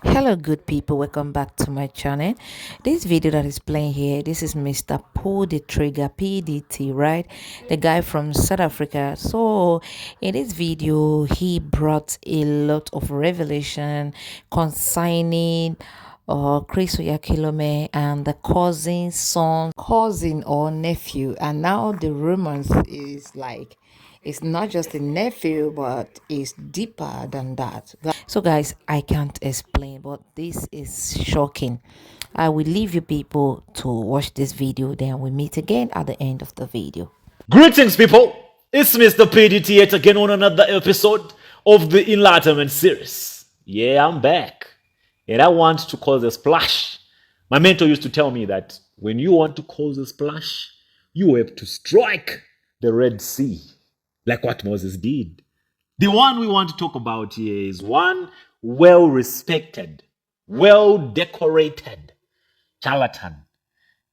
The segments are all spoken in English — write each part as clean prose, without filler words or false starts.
Hello good people, welcome back to my channel. This video that is playing here, this is Mr. Pull the Trigger, PDT, right? The guy from South Africa. So in this video he brought a lot of revelation concerning Chris Oyakilome and the cousin or nephew, and now the rumors is like it's not just a nephew, but it's deeper than that. So, guys, I can't explain, but this is shocking. I will leave you people to watch this video, then we meet again at the end of the video. Greetings, people. It's Mr. PDT yet again on another episode of the Enlightenment series. Yeah, I'm back. And I want to cause a splash. My mentor used to tell me that when you want to cause a splash, you have to strike the Red Sea, like what Moses did. The one we want to talk about here is one well respected, well decorated charlatan.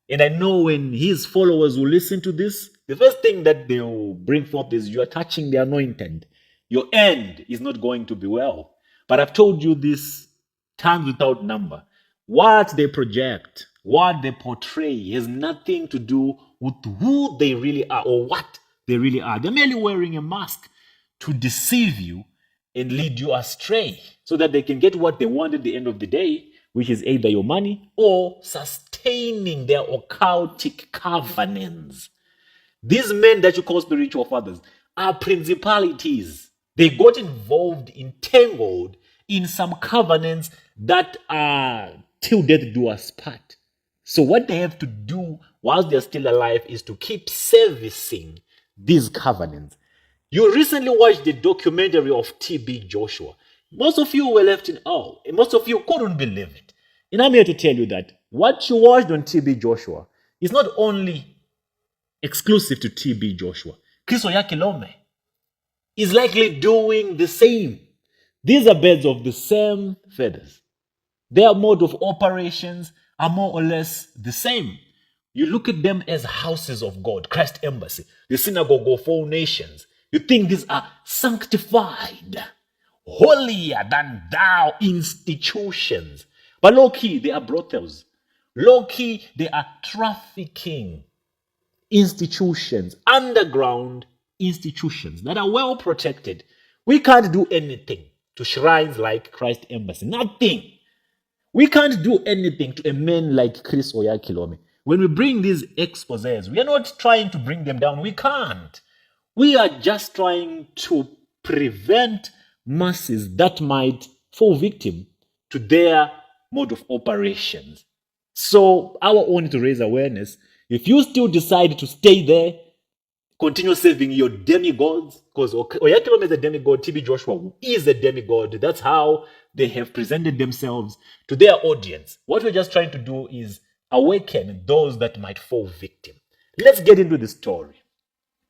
And I know when his followers will listen to this, the first thing that they will bring forth is you are touching the anointed. Your end is not going to be well. But I've told you this times without number. What they project, what they portray has nothing to do with who they really are or what they really are. They're merely wearing a mask to deceive you and lead you astray so that they can get what they want at the end of the day, which is either your money or sustaining their occultic covenants. These men that you call spiritual fathers are principalities. They got involved, entangled in some covenants that are till death do us part. So what they have to do whilst they're still alive is to keep servicing these covenants. You recently watched the documentary of TB Joshua. Most of you were left in awe. And most of you couldn't believe it. And I'm here to tell you that what you watched on TB Joshua is not only exclusive to TB Joshua. Chris Oyakilome is likely doing the same. These are birds of the same feathers. Their mode of operations are more or less the same. You look at them as houses of God, Christ Embassy, the synagogue of all nations. You think these are sanctified, holier than thou institutions. But low key, they are brothels. Low key, they are trafficking institutions, underground institutions that are well protected. We can't do anything to shrines like Christ Embassy. Nothing. We can't do anything to a man like Chris Oyakilome. When we bring these exposés, we are not trying to bring them down. We can't. We are just trying to prevent masses that might fall victim to their mode of operations. So our own to raise awareness. If you still decide to stay there, continue serving your demigods, because Oyakilome is a demigod, TB Joshua is a demigod. That's how they have presented themselves to their audience. What we're just trying to do is awaken those that might fall victim. Let's get into the story.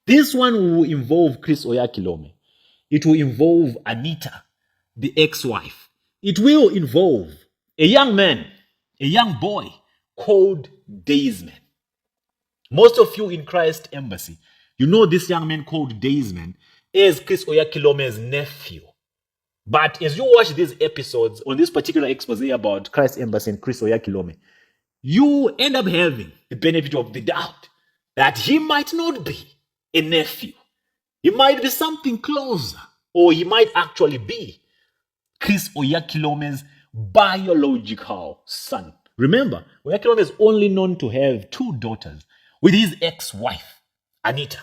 This one will involve Chris Oyakilome. It will involve Anita, the ex-wife. It will involve a young man, a young boy called Daysman. Most of you in Christ Embassy, you know this young man called Daysman as Chris Oyakilome's nephew. But as you watch these episodes on this particular expose about Christ Embassy and Chris Oyakilome, you end up having the benefit of the doubt that he might not be a nephew. He might be something closer, or he might actually be Chris Oyakilome's biological son. Remember, Oyakilome is only known to have 2 daughters with his ex-wife, Anita.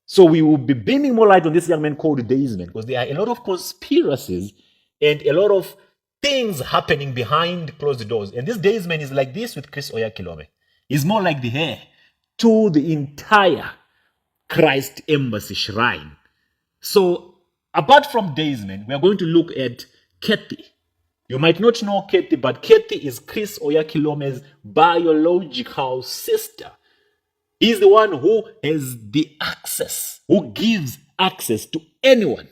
So we will be beaming more light on this young man called Daysman, because there are a lot of conspiracies and a lot of things happening behind closed doors. And this Daysman is like this with Chris Oyakilome. He's more like the heir to the entire Christ Embassy shrine. So apart from Daysman, we are going to look at Kathy. You might not know Kathy, but Kathy is Chris Oyakilome's biological sister. He's the one who has the access, who gives access to anyone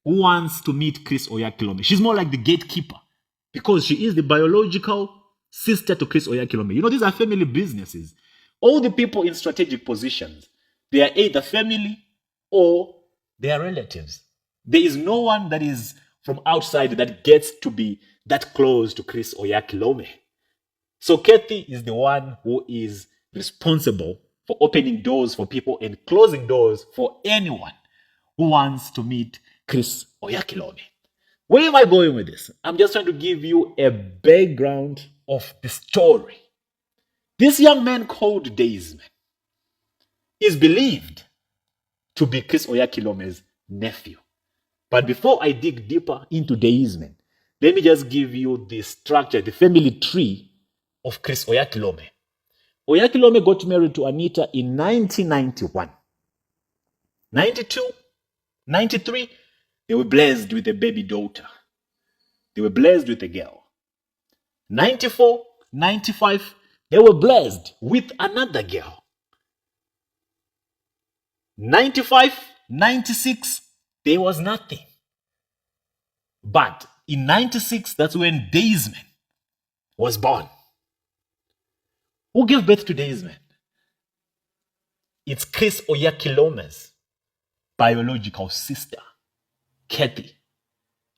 who wants to meet Chris Oyakilome. She's more like the gatekeeper because she is the biological sister to Chris Oyakilome. You know, these are family businesses. All the people in strategic positions, they are either family or they are relatives. There is no one that is from outside that gets to be that close to Chris Oyakhilome. So Kathy is the one who is responsible for opening doors for people and closing doors for anyone who wants to meet Chris Oyakhilome. Where am I going with this? I'm just trying to give you a background of the story. This young man called Desmond is believed to be Chris Oyakhilome's nephew. But before I dig deeper into Desmond, let me just give you the structure, the family tree of Chris Oyakhilome. Oyakhilome got married to Anita in 1991. 92, 93, they were blessed with a baby daughter. They were blessed with a girl. 94, 95, they were blessed with another girl. 95, 96, there was nothing. But in 96, that's when Desmond was born. Who gave birth to Desmond? It's Chris Oyakhilome's biological sister, Kathy.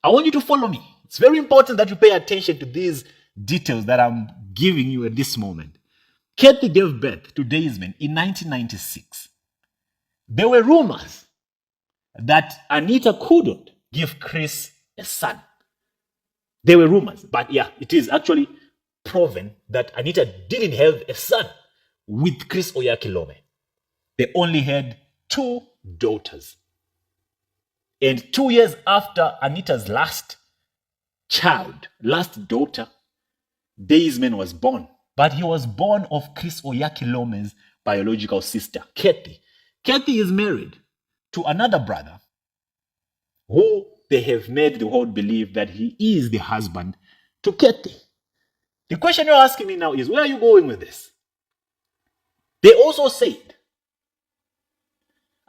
I want you to follow me. It's very important that you pay attention to these details that I'm giving you at this moment. Kathy gave birth to Desmond in 1996. There were rumors that Anita couldn't give Chris a son. There were rumors, but yeah, it is actually proven that Anita didn't have a son with Chris Oyakhilome. They only had 2 daughters. And 2 years after Anita's last daughter, Desmond was born. But he was born of Chris Oyakhilome's biological sister, Kathy. Kathy is married to another brother who they have made the world believe that he is the husband to Kathy. The question you're asking me now is, where are you going with this? They also said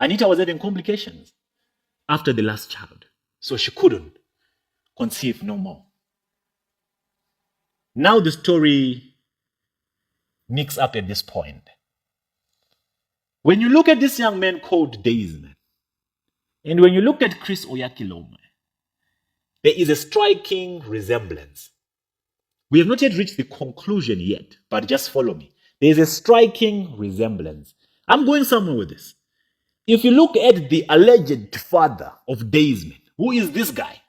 Anita was having complications after the last child, so she couldn't conceive no more. Now the story nicks up at this point. When you look at this young man called Desmond, and when you look at Chris Oyakhilome, there is a striking resemblance. We have not yet reached the conclusion yet, but just follow me. There is a striking resemblance. I'm going somewhere with this. If you look at the alleged father of Desmond, who is this guy,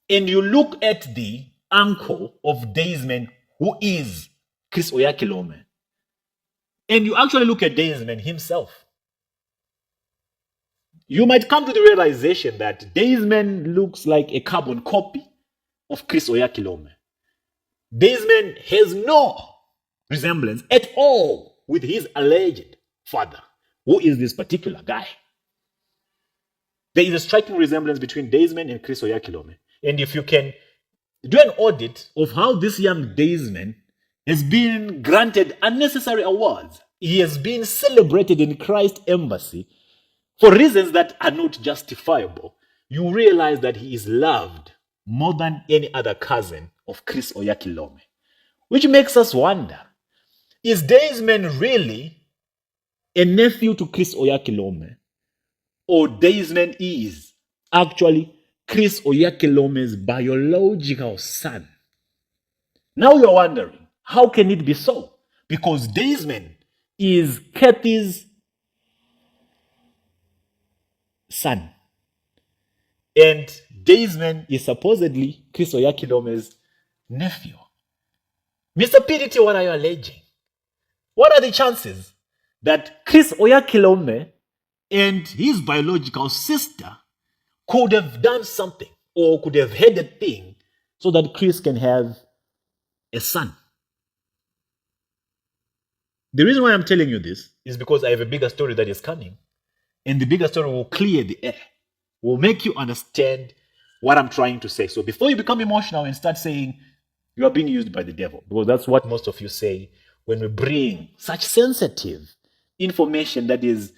and you look at the uncle of Desmond, who is Chris Oyakhilome, and you actually look at Desmond himself, you might come to the realization that Desmond looks like a carbon copy of Chris Oyakhilome. Desmond has no resemblance at all with his alleged father, who is this particular guy. There is a striking resemblance between Desmond and Chris Oyakhilome. And if you can do an audit of how this young Desmond has been granted unnecessary awards, he has been celebrated in Christ Embassy for reasons that are not justifiable, you realize that he is loved more than any other cousin of Chris Oyakhilome. Which makes us wonder, is Desmond really a nephew to Chris Oyakhilome? Or Desmond is actually Chris Oyakhilome's biological son? Now you're wondering, how can it be so? Because Desmond is Kathy's son. And Desmond is supposedly Chris Oyakhilome's nephew. Mr. PDT, what are you alleging? What are the chances that Chris Oyakhilome and his biological sister could have done something or could have had a thing so that Chris can have a son? The reason why I'm telling you this is because I have a bigger story that is coming. And the bigger story will clear the air, will make you understand what I'm trying to say. So before you become emotional and start saying you are being used by the devil, because that's what most of you say when we bring such sensitive information that is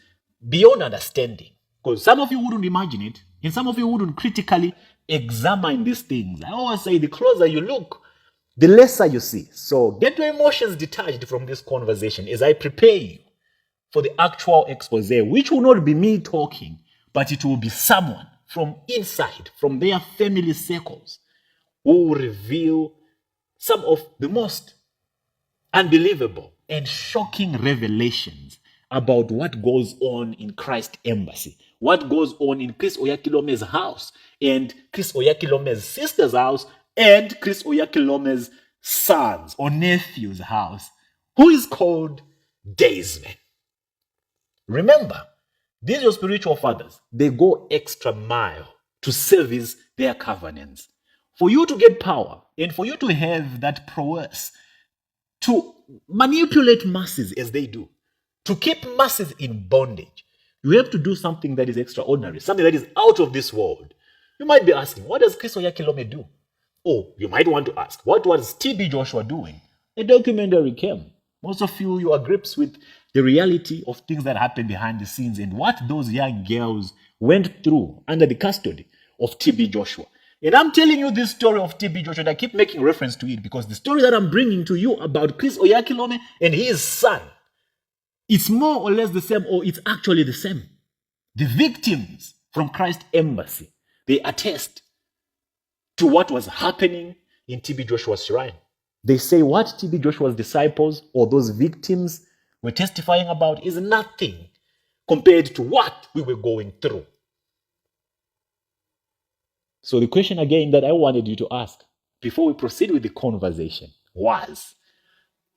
beyond understanding. Because some of you wouldn't imagine it, and some of you wouldn't critically examine these things. I always say the closer you look, the lesser you see. So get your emotions detached from this conversation as I prepare you for the actual expose, which will not be me talking, but it will be someone from inside, from their family circles, who will reveal some of the most unbelievable and shocking revelations about what goes on in Christ Embassy, what goes on in Chris Oyakilome's house, and Chris Oyakilome's sister's house, and Chris Oyakilome's son's or nephew's house, who is called Daysman. Remember, these your spiritual fathers, they go extra mile to service their covenants. For you to get power and for you to have that prowess to manipulate masses as they do, to keep masses in bondage, you have to do something that is extraordinary, something that is out of this world. You might be asking, what does Chris Oyakilome do? Oh, you might want to ask, what was TB Joshua doing? A documentary came. Most of you are grips with the reality of things that happen behind the scenes and what those young girls went through under the custody of TB Joshua. And I'm telling you this story of TB Joshua, and I keep making reference to it because the story that I'm bringing to you about Chris Oyakilome and his son, it's more or less the same, or it's actually the same. The victims from Christ Embassy, they attest to what was happening in TB Joshua's shrine. They say what TB Joshua's disciples or those victims were testifying about is nothing compared to what we were going through. So the question again that I wanted you to ask before we proceed with the conversation was,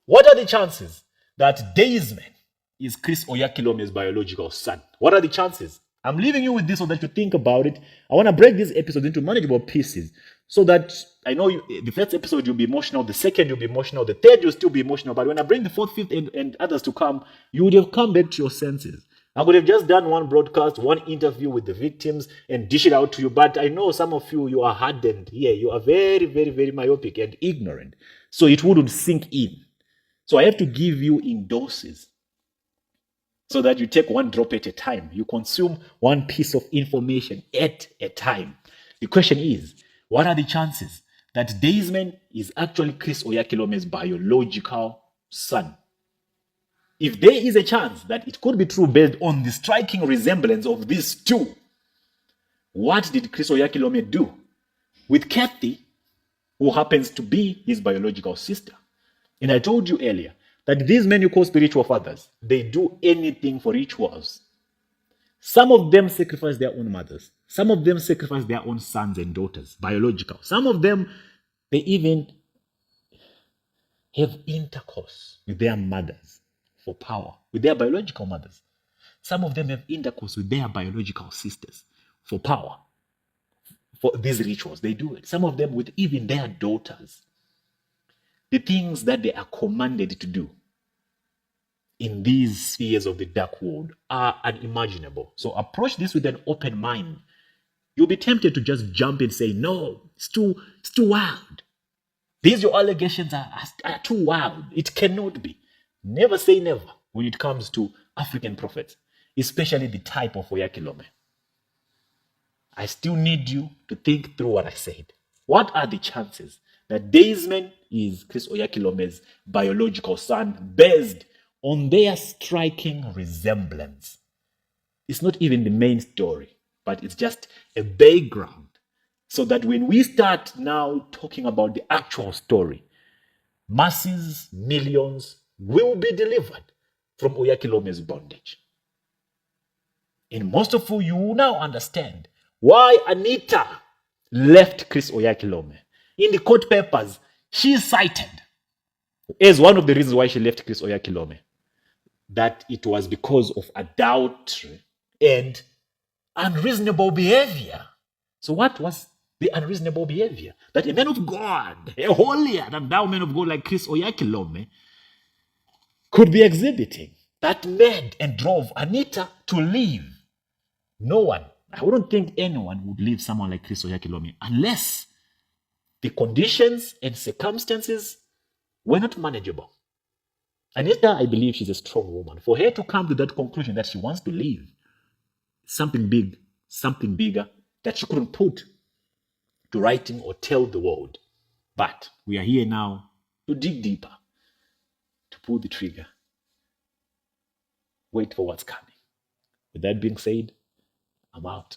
what are the chances that Daysman is Chris Oyakilome's biological son? What are the chances? I'm leaving you with this so that you think about it. I want to break this episode into manageable pieces so that I know the first episode you'll be emotional, the second you'll be emotional, the third you'll still be emotional. But when I bring the fourth, fifth, and others to come, you would have come back to your senses. I could have just done one broadcast, one interview with the victims and dish it out to you. But I know some of you are hardened here. You are very, very, very myopic and ignorant. So it wouldn't sink in. So I have to give you in doses so that you take one drop at a time. You consume one piece of information at a time. The question is, what are the chances that Daysman is actually Chris Oyakilome's biological son? If there is a chance that it could be true based on the striking resemblance of these two, what did Chris Oyakilome do with Kathy, who happens to be his biological sister? And I told you earlier that these men you call spiritual fathers, they do anything for rituals. Some of them sacrifice their own mothers. Some of them sacrifice their own sons and daughters, biological. Some of them, they even have intercourse with their mothers for power, with their biological mothers. Some of them have intercourse with their biological sisters for power. For these rituals, they do it. Some of them with even their daughters. The things that they are commanded to do in these spheres of the dark world are unimaginable. So approach this with an open mind. You'll be tempted to just jump and say, no, it's too wild. These your allegations are too wild. It cannot be. Never say never when it comes to African prophets, especially the type of Oyakilome. I still need you to think through what I said. What are the chances that Daysman is Chris Oyakilome's biological son based on their striking resemblance? It's not even the main story, but it's just a background so that when we start now talking about the actual story, masses, millions will be delivered from Oyakilome's bondage. And most of you will now understand why Anita left Chris Oyakilome. In the court papers, she is cited as one of the reasons why she left Chris Oyakilome, that it was because of adultery and unreasonable behavior. So what was the unreasonable behavior? That a man of God, a holier than thou man of God like Chris Oyakilome, could be exhibiting, that made and drove Anita to leave. No one, I wouldn't think anyone would leave someone like Chris Oyakilome unless the conditions and circumstances were not manageable. Anita, I believe she's a strong woman. For her to come to that conclusion that she wants to leave, something big, something bigger that she couldn't put to writing or tell the world. But we are here now to dig deeper, to pull the trigger. Wait for what's coming. With that being said, I'm out.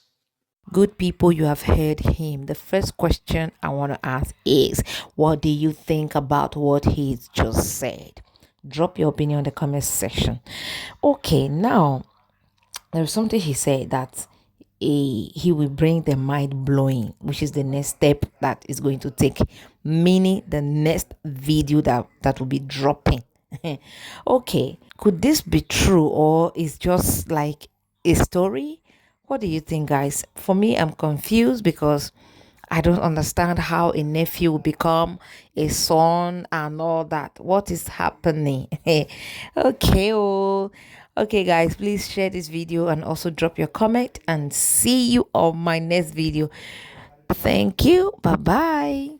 Good people, you have heard him. The first question I want to ask is, what do you think about what he's just said? Drop your opinion in the comment section. Okay, now there's something he said that he will bring the mind blowing, which is the next step that is going to take, meaning the next video that will be dropping. Okay, could this be true or is just like a story? What do you think, guys? For me, I'm confused because I don't understand how a nephew will become a son and all that. What is happening? Okay, oh. Okay, guys, please share this video and also drop your comment and see you on my next video. Thank you. Bye bye.